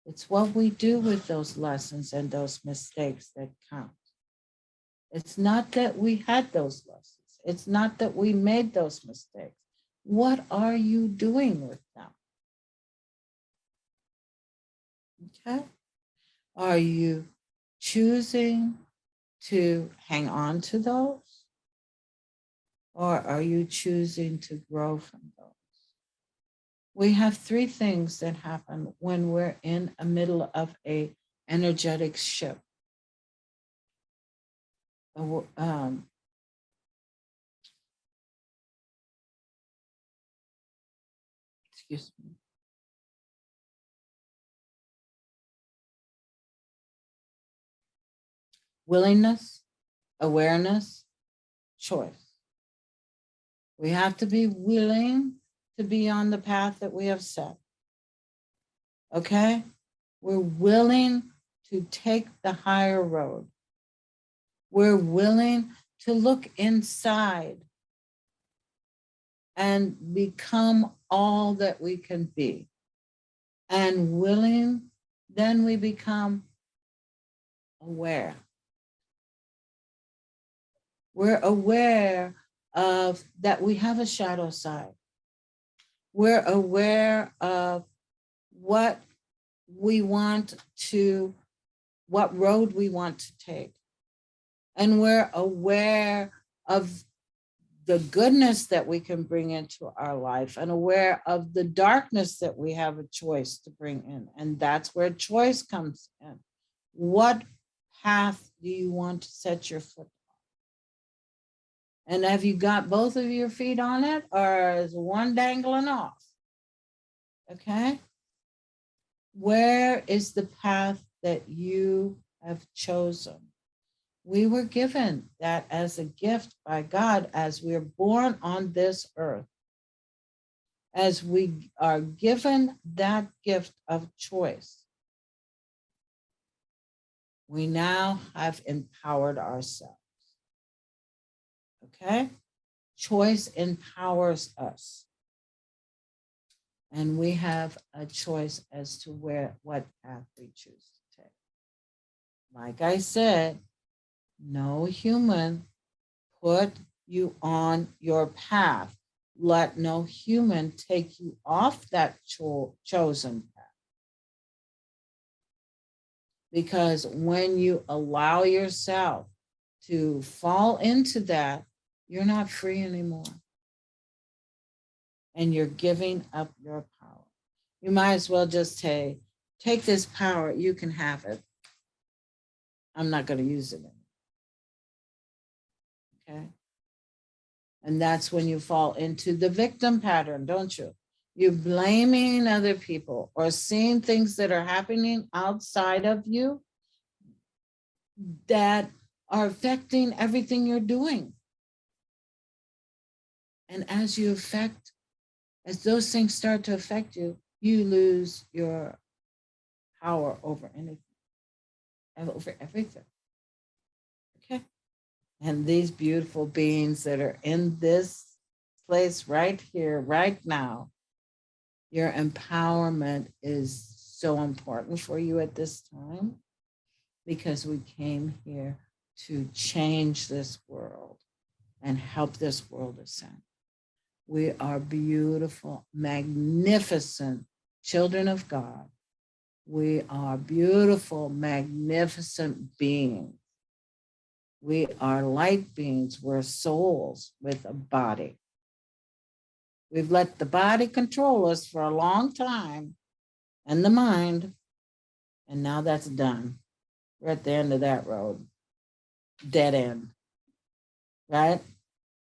it's what we do with those lessons and those mistakes that count. It's not that we had those lessons. It's not that we made those mistakes. What are you doing with them? Okay? Are you choosing to hang on to those? Or are you choosing to grow from those? We have three things that happen when we're in the middle of a energetic shift. Excuse me. Willingness, awareness, choice. We have to be willing to be on the path that we have set. Okay? We're willing to take the higher road. We're willing to look inside and become all that we can be. And willing, then we become aware. We're aware of that we have a shadow side. We're aware of what we want to, what road we want to take. And we're aware of the goodness that we can bring into our life and aware of the darkness that we have a choice to bring in. And that's where choice comes in. What path do you want to set your foot on? And have you got both of your feet on it, or is one dangling off? Okay. Where is the path that you have chosen? We were given that as a gift by God as we're born on this earth. As we are given that gift of choice, we now have empowered ourselves. Okay? Choice empowers us. And we have a choice as to what path we choose to take. Like I said, no human put you on your path. Let no human take you off that chosen path. Because when you allow yourself to fall into that, you're not free anymore. And you're giving up your power. You might as well just say, take this power, you can have it. I'm not going to use it anymore. Okay? And that's when you fall into the victim pattern, don't you? You're blaming other people or seeing things that are happening outside of you that are affecting everything you're doing. And as those things start to affect you, you lose your power over anything, over everything. Okay. And these beautiful beings that are in this place right here, right now, your empowerment is so important for you at this time because we came here to change this world and help this world ascend. We are beautiful, magnificent children of God. We are beautiful, magnificent beings. We are light beings. We're souls with a body. We've let the body control us for a long time and the mind, and now that's done. We're at the end of that road, dead end, right?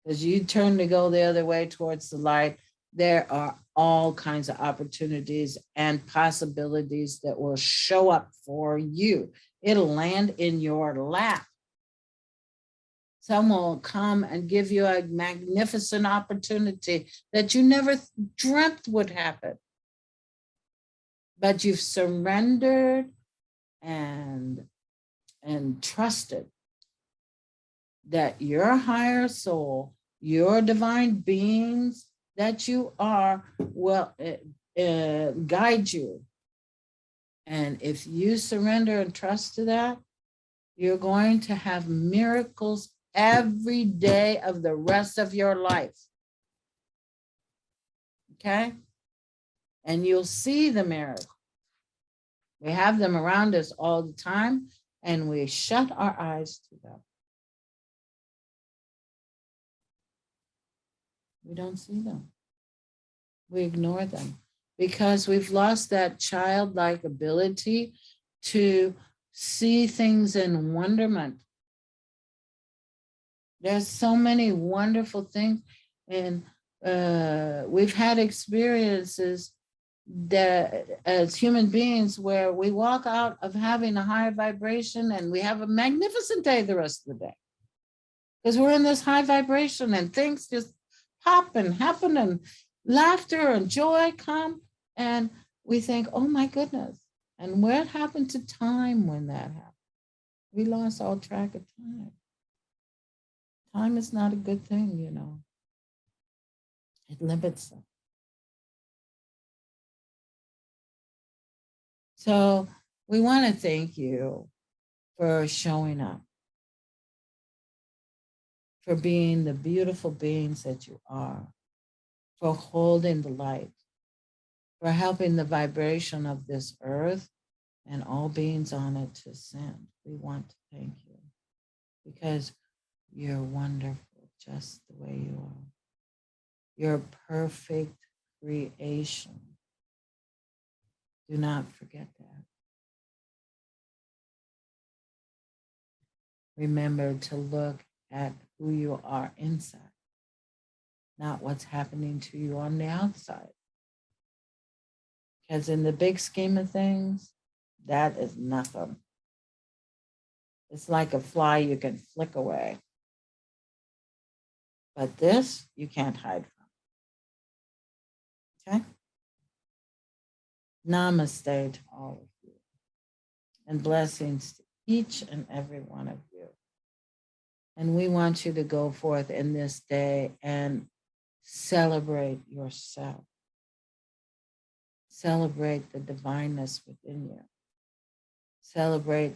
As you turn to go the other way towards the light, there are all kinds of opportunities and possibilities that will show up for you. It'll land in your lap. Someone will come and give you a magnificent opportunity that you never dreamt would happen. But you've surrendered and trusted that your higher soul, your divine beings that you are, will guide you. And if you surrender and trust to that, you're going to have miracles every day of the rest of your life. Okay? And you'll see the miracle. We have them around us all the time, and we shut our eyes to them. We don't see them. We ignore them because we've lost that childlike ability to see things in wonderment. There's so many wonderful things, and we've had experiences that as human beings where we walk out of having a higher vibration and we have a magnificent day the rest of the day because we're in this high vibration and things just pop and happen and laughter and joy come and we think, oh my goodness. And what happened to time when that happened? We lost all track of time. Time is not a good thing, you know. It limits us. So we want to thank you for showing up, for being the beautiful beings that you are, for holding the light, for helping the vibration of this earth and all beings on it to ascend. We want to thank you because you're wonderful just the way you are. You're a perfect creation. Do not forget that. Remember to look at who you are inside, not what's happening to you on the outside. Because in the big scheme of things, that is nothing. It's like a fly you can flick away. But this, you can't hide from. Okay? Namaste to all of you. And blessings to each and every one of you. And we want you to go forth in this day and celebrate yourself. Celebrate the divineness within you. Celebrate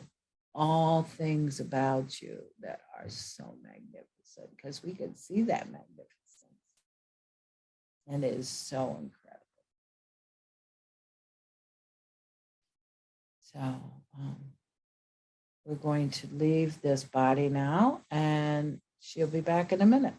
all things about you that are so magnificent because we can see that magnificence. And it is so incredible. So we're going to leave this body now and she'll be back in a minute.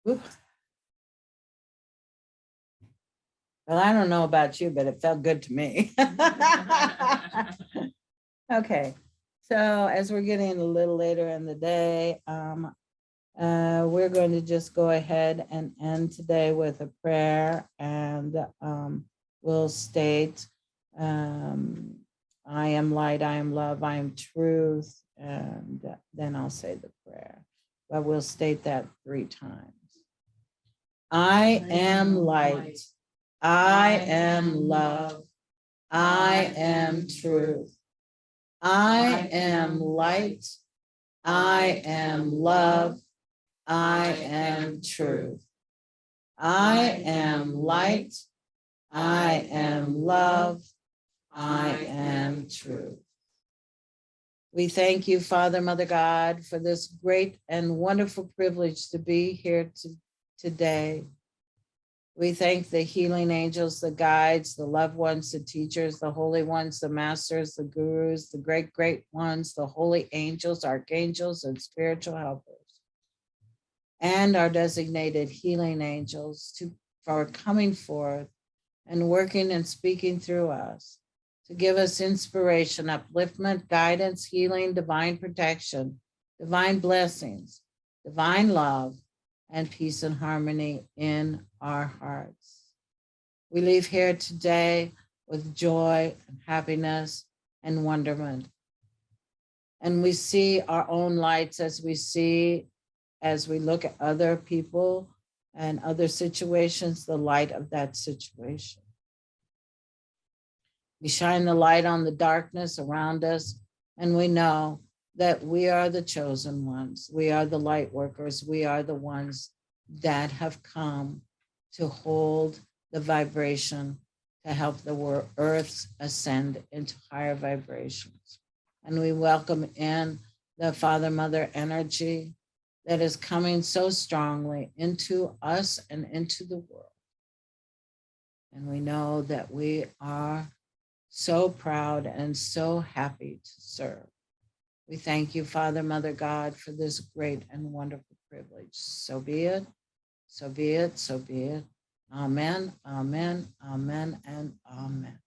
Whew. Well, I don't know about you, but it felt good to me. Okay, so as we're getting a little later in the day, we're going to just go ahead and end today with a prayer, and we'll state, I am light, I am love, I am truth, and then I'll say the prayer. But we'll state that 3 times. I am light, I am love, I am truth. I am light, I am love, I am truth. I am light, I am love, I am truth. We thank you, Father, Mother God, for this great and wonderful privilege to be here today. We thank the healing angels, the guides, the loved ones, the teachers, the holy ones, the masters, the gurus, the great, great ones, the holy angels, archangels, and spiritual helpers, and our designated healing angels for coming forth and working and speaking through us to give us inspiration, upliftment, guidance, healing, divine protection, divine blessings, divine love, and peace and harmony in our hearts. We leave here today with joy and happiness and wonderment. And we see our own lights as we look at other people and other situations, the light of that situation. We shine the light on the darkness around us, and we know that we are the chosen ones. We are the light workers. We are the ones that have come to hold the vibration to help the earth ascend into higher vibrations. And we welcome in the Father, Mother energy that is coming so strongly into us and into the world. And we know that we are so proud and so happy to serve. We thank you, Father, Mother God, for this great and wonderful privilege. So be it, so be it, so be it. Amen, amen, amen, and amen.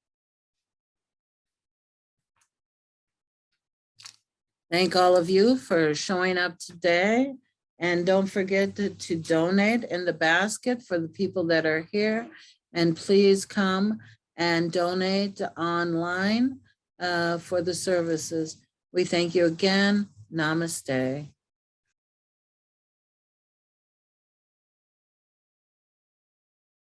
Thank all of you for showing up today. And don't forget to donate in the basket for the people that are here. And please come and donate online for the services. We thank you again. Namaste.